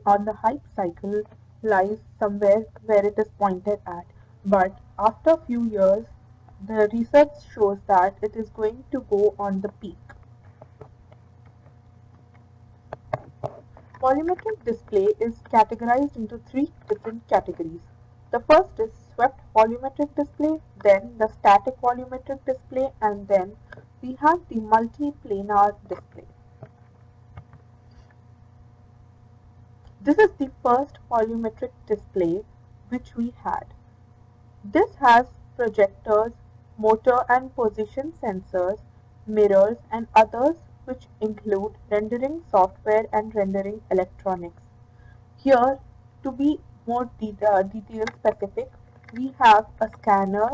on the hype cycle lies somewhere where it is pointed at, but after a few years, the research shows that it is going to go on the peak. Volumetric display is categorized into three different categories. The first is swept volumetric display, then the static volumetric display, and then we have the multi-planar display. This is the first volumetric display which we had. This has projectors, motor and position sensors, mirrors and others which include rendering software and rendering electronics. Here, to be more detail specific, we have a scanner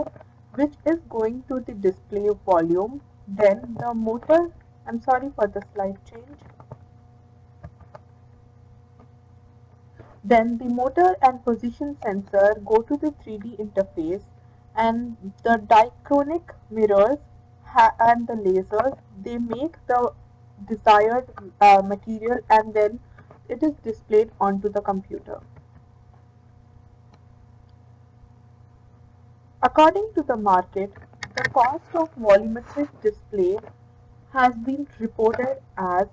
which is going to the display volume, then the motor, I'm sorry for the slide change, then the motor and position sensor go to the 3D interface, and the diachronic mirrors and the lasers, they make the desired material, and then it is displayed onto the computer. According to the market, the cost of volumetric display has been reported as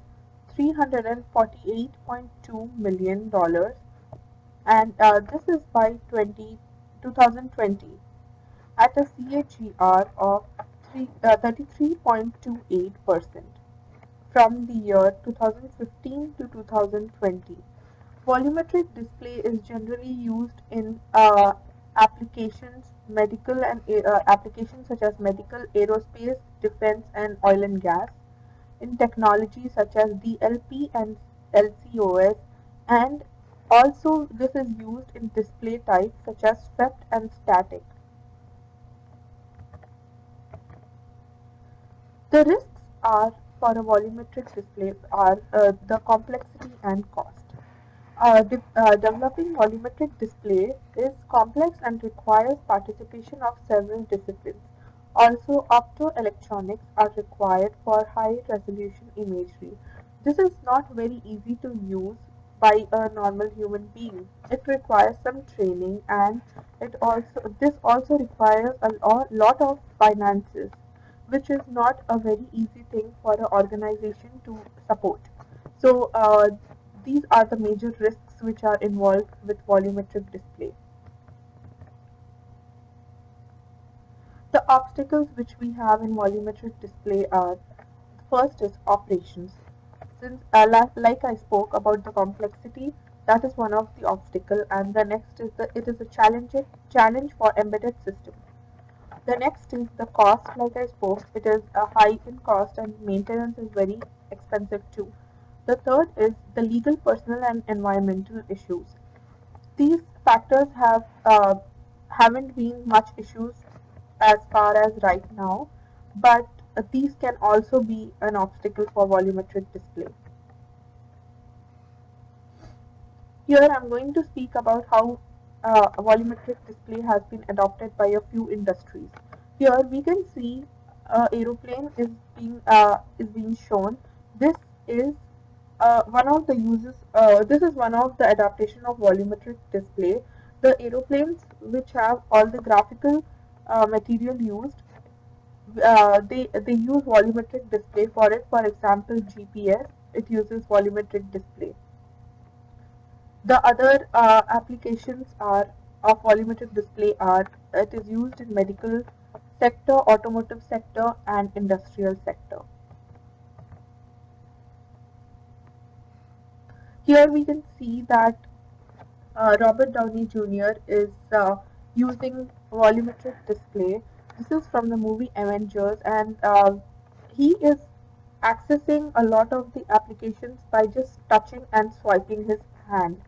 $348.2 million, and this is by 2020 at a CAGR of 33.28% from the year 2015 to 2020. Volumetric display is generally used in applications, medical and applications such as medical, aerospace, defense, and oil and gas, in technology such as DLP and LCOS, and also this is used in display types such as swept and static. The risks are for a volumetric display are the complexity and cost. Developing volumetric display is complex and requires participation of several disciplines. Also, optoelectronics are required for high resolution imagery. This is not very easy to use by a normal human being. It requires some training, and this also requires a lot of finances, which is not a very easy thing for an organization to support. So these are the major risks which are involved with volumetric display. The obstacles which we have in volumetric display are: first is operations. Since like I spoke about the complexity, that is one of the obstacle, and the next is it is a challenge for embedded systems. The next is the cost, like I spoke, it is a high in cost and maintenance is very expensive too. The third is the legal, personal, and environmental issues. These factors haven't been much issues as far as right now, but these can also be an obstacle for volumetric display. Here I'm going to speak about how volumetric display has been adopted by a few industries. Here we can see aeroplane is being shown. This is one of the uses. This is one of the adaptation of volumetric display. The aeroplanes which have all the graphical material used, they use volumetric display for it. For example, GPS, it uses volumetric display. The other applications are of volumetric display are it is used in medical sector, automotive sector, and industrial sector. Here we can see that Robert Downey Jr. is using volumetric display. This is from the movie Avengers, and he is accessing a lot of the applications by just touching and swiping his hand.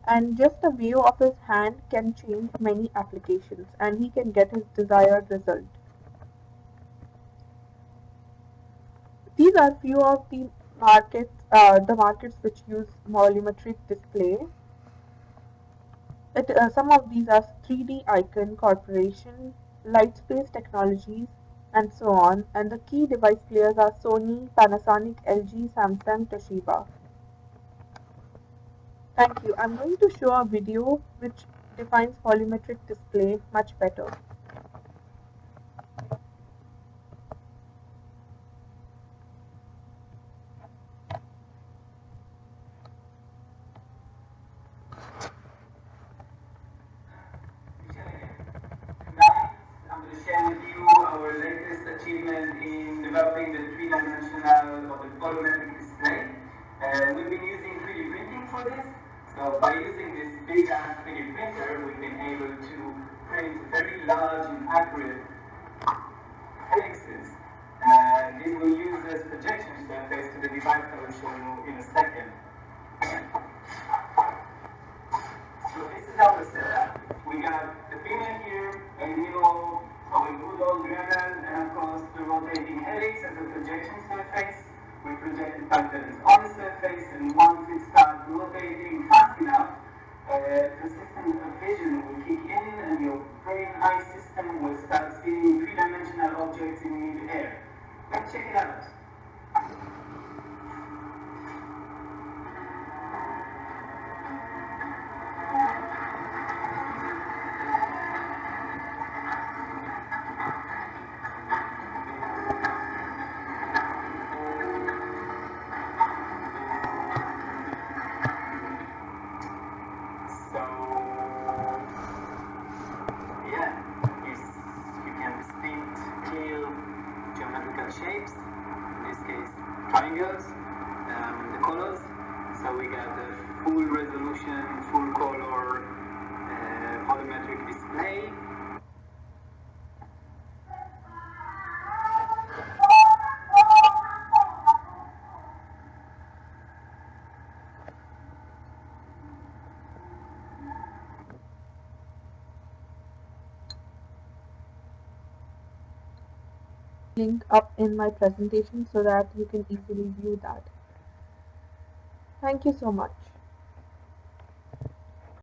And just a view of his hand can change many applications, and he can get his desired result. These are few of the markets which use volumetric display. Some of these are 3D Icon Corporation, Lightspace Technologies, and so on. And the key device players are Sony, Panasonic, LG, Samsung, Toshiba. Thank you. I'm going to show a video which defines volumetric display much better. I'm going to share with you our latest achievement in developing the three-dimensional or the volumetric display. We've been using 3D printing for this. So by using this big ass 3D printer, we've been able to print very large and accurate helixes. And this will use as projection surface to the device I will show you in a second. So this is our setup. We got the pinion here, a middle of a good old Dremel, and of course the rotating helix as a projection surface. We project the patterns on the surface, and once it starts rotating fast enough, the system of vision will kick in, and your brain eye system will start seeing three-dimensional objects in mid-air. Let's check it out. So yeah, you can distinct clear geometrical shapes, in this case triangles, the colors. So we got the full resolution, full color volumetric display. Link up in my presentation so that you can easily view that. Thank you so much.